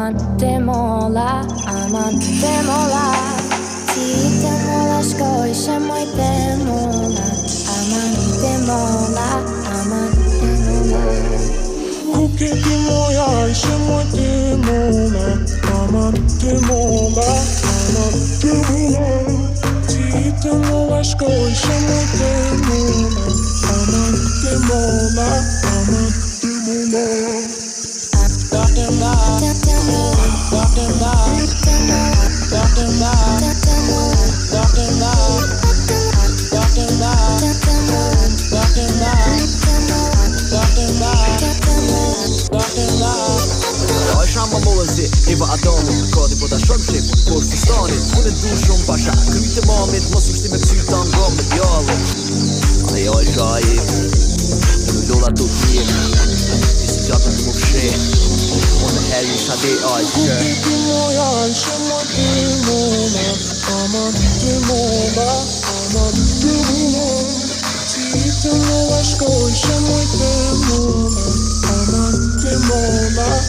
aman te molla Ti te molla shkoj shemoj te molla Aman te molla Ku ke ti moja ishe moj te molla Aman te molla Ti te molla shkoj shemoj te molla Aman te molla Shama mollën si Eva Adamit Kodi po ta shok shepun Por së stanit Unë e du shumë pasha Kryt e mamit Mos ushti me psyta nga me djallit Ajo e shaji Në lolla të t'njim Isi gjatën të më pshe Unë her një shade aj Ku ke ti moja ishe moj te molla Aman te molla